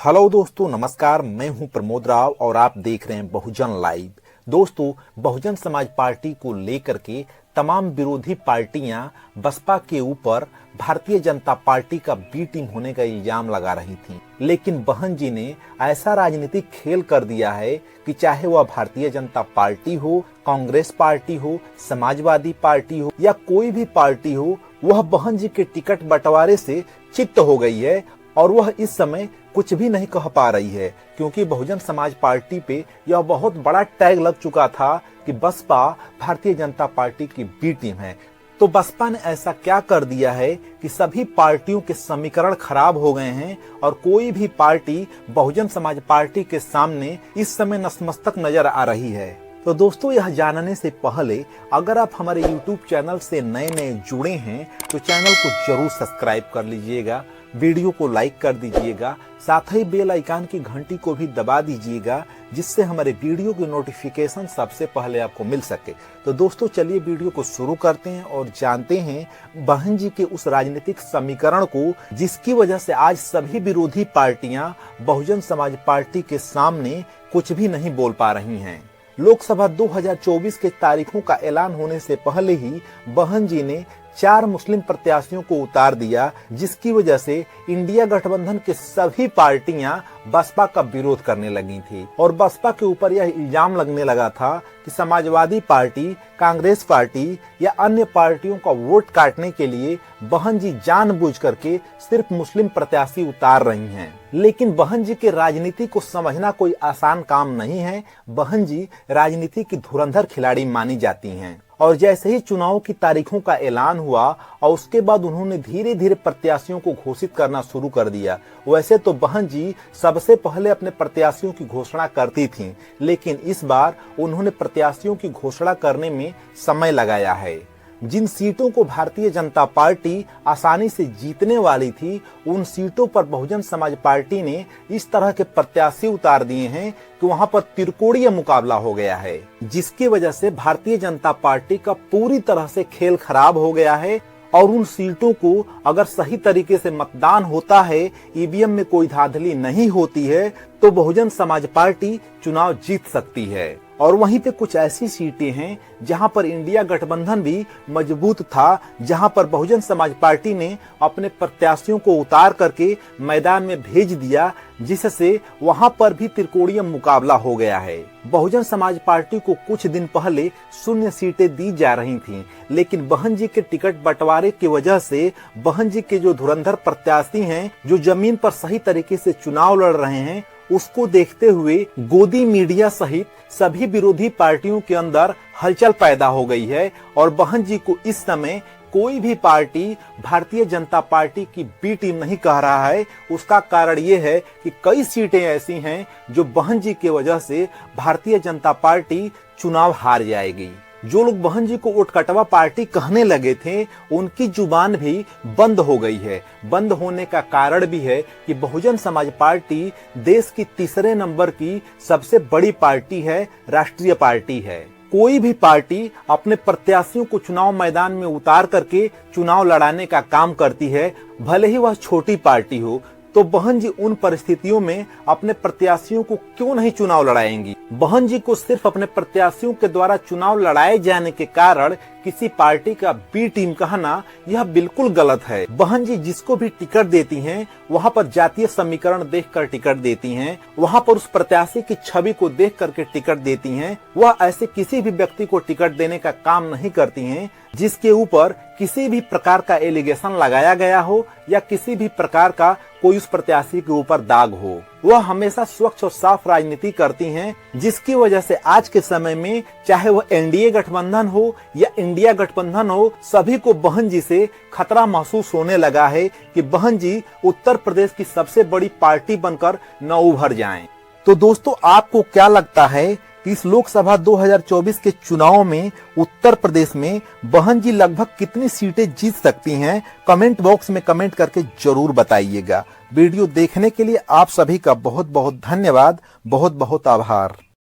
Hello दोस्तों, नमस्कार। मैं हूं प्रमोद राव और आप देख रहे हैं बहुजन लाइव। दोस्तों, बहुजन समाज पार्टी को लेकर के तमाम विरोधी पार्टियां बसपा के ऊपर भारतीय जनता पार्टी का बी टीम होने का इल्जाम लगा रही थीं, लेकिन बहन जी ने ऐसा राजनीतिक खेल कर दिया है कि चाहे वह भारतीय जनता पार्टी हो, कांग्रेस पार्टी हो, समाजवादी पार्टी हो या कोई भी पार्टी हो, वह बहन जी के टिकट बंटवारे से चित्त हो गई है और वह इस समय कुछ भी नहीं कह पा रही है, क्योंकि बहुजन समाज पार्टी पे यह बहुत बड़ा टैग लग चुका था कि बसपा भारतीय जनता पार्टी की बी टीम है। तो बसपा ने ऐसा क्या कर दिया है कि सभी पार्टियों के समीकरण खराब हो गए हैं और कोई भी पार्टी बहुजन समाज पार्टी के सामने इस समय नतमस्तक नजर आ रही है। तो दोस्तों, यह जानने से पहले अगर आप हमारे YouTube चैनल से नए जुड़े हैं तो चैनल को जरूर सब्सक्राइब कर लीजिएगा, वीडियो को लाइक कर दीजिएगा, साथ ही बेल आइकन की घंटी को भी दबा दीजिएगा, जिससे हमारे वीडियो की नोटिफिकेशन सबसे पहले आपको मिल सके। तो दोस्तों, चलिए वीडियो को शुरू करते हैं और जानते हैं बहन जी के उस राजनीतिक समीकरण को जिसकी वजह से आज सभी विरोधी पार्टियां बहुजन समाज पार्टी के सामने कुछ भी नहीं बोल पा रही हैं। लोकसभा 2024 के तारीखों का ऐलान होने से पहले ही बहन जी ने 4 मुस्लिम प्रत्याशियों को उतार दिया, जिसकी वजह से इंडिया गठबंधन के सभी पार्टियां बसपा का विरोध करने लगी थी और बसपा के ऊपर यह इल्जाम लगने लगा था कि समाजवादी पार्टी, कांग्रेस पार्टी या अन्य पार्टियों का वोट काटने के लिए बहन जी जानबूझ करके सिर्फ मुस्लिम प्रत्याशी उतार रही हैं। लेकिन बहन जी के राजनीति को समझना कोई आसान काम नहीं है। बहन जी राजनीति की धुरंधर खिलाड़ी मानी जाती हैं और जैसे ही चुनाव की तारीखों का ऐलान हुआ और उसके बाद उन्होंने धीरे धीरे प्रत्याशियों को घोषित करना शुरू कर दिया। वैसे तो बहन जी सबसे पहले अपने प्रत्याशियों की घोषणा करती थीं, लेकिन इस बार उन्होंने प्रत्याशियों की घोषणा करने में समय लगाया है। जिन सीटों को भारतीय जनता पार्टी आसानी से जीतने वाली थी, उन सीटों पर बहुजन समाज पार्टी ने इस तरह के प्रत्याशी उतार दिए हैं कि वहां पर त्रिकोणीय मुकाबला हो गया है, जिसकी वजह से भारतीय जनता पार्टी का पूरी तरह से खेल खराब हो गया है। और उन सीटों को अगर सही तरीके से मतदान होता है, ईवीएम में कोई धांधली नहीं होती है, तो बहुजन समाज पार्टी चुनाव जीत सकती है। और वहीं पे कुछ ऐसी सीटें हैं जहां पर इंडिया गठबंधन भी मजबूत था, जहां पर बहुजन समाज पार्टी ने अपने प्रत्याशियों को उतार करके मैदान में भेज दिया, जिससे वहां पर भी त्रिकोणीय मुकाबला हो गया है। बहुजन समाज पार्टी को कुछ दिन पहले 0 सीटें दी जा रही थीं, लेकिन बहन जी के टिकट बंटवारे की वजह से बहन जी के जो धुरंधर प्रत्याशी हैं, जो जमीन पर सही तरीके से चुनाव लड़ रहे हैं, उसको देखते हुए गोदी मीडिया सहित सभी विरोधी पार्टियों के अंदर हलचल पैदा हो गई है और बहन जी को इस समय कोई भी पार्टी भारतीय जनता पार्टी की बी टीम नहीं कह रहा है। उसका कारण ये है कि कई सीटें ऐसी हैं जो बहन जी की वजह से भारतीय जनता पार्टी चुनाव हार जाएगी। जो लोग बहन जी को वोट कटवा पार्टी कहने लगे थे, उनकी जुबान भी बंद हो गई है। बंद होने का कारण भी है कि बहुजन समाज पार्टी देश की तीसरे नंबर की सबसे बड़ी पार्टी है, राष्ट्रीय पार्टी है। कोई भी पार्टी अपने प्रत्याशियों को चुनाव मैदान में उतार करके चुनाव लड़ाने का काम करती है, भले ही वह छोटी पार्टी हो। तो बहन जी उन परिस्थितियों में अपने प्रत्याशियों को क्यों नहीं चुनाव लड़ाएंगी? बहन जी को सिर्फ अपने प्रत्याशियों के द्वारा चुनाव लड़ाए जाने के कारण किसी पार्टी का बी टीम कहना यह बिल्कुल गलत है। बहन जी जिसको भी टिकट देती हैं, वहां पर जातीय समीकरण देखकर टिकट देती हैं, वहां पर उस प्रत्याशी की छवि को देख करके टिकट देती हैं। वह ऐसे किसी भी व्यक्ति को टिकट देने का काम नहीं करती हैं जिसके ऊपर किसी भी प्रकार का एलिगेशन लगाया गया हो या किसी भी प्रकार का कोई उस प्रत्याशी के ऊपर दाग हो। वह हमेशा स्वच्छ और साफ राजनीति करती हैं, जिसकी वजह से आज के समय में चाहे वह एनडीए गठबंधन हो या इंडिया गठबंधन हो, सभी को बहन जी से खतरा महसूस होने लगा है कि बहन जी उत्तर प्रदेश की सबसे बड़ी पार्टी बनकर न उभर जाएं। तो दोस्तों, आपको क्या लगता है कि इस लोकसभा 2024 के चुनाव में उत्तर प्रदेश में बहन जी लगभग कितनी सीटें जीत सकती हैं? कमेंट बॉक्स में कमेंट करके जरूर बताइएगा। वीडियो देखने के लिए आप सभी का बहुत बहुत धन्यवाद, बहुत बहुत आभार।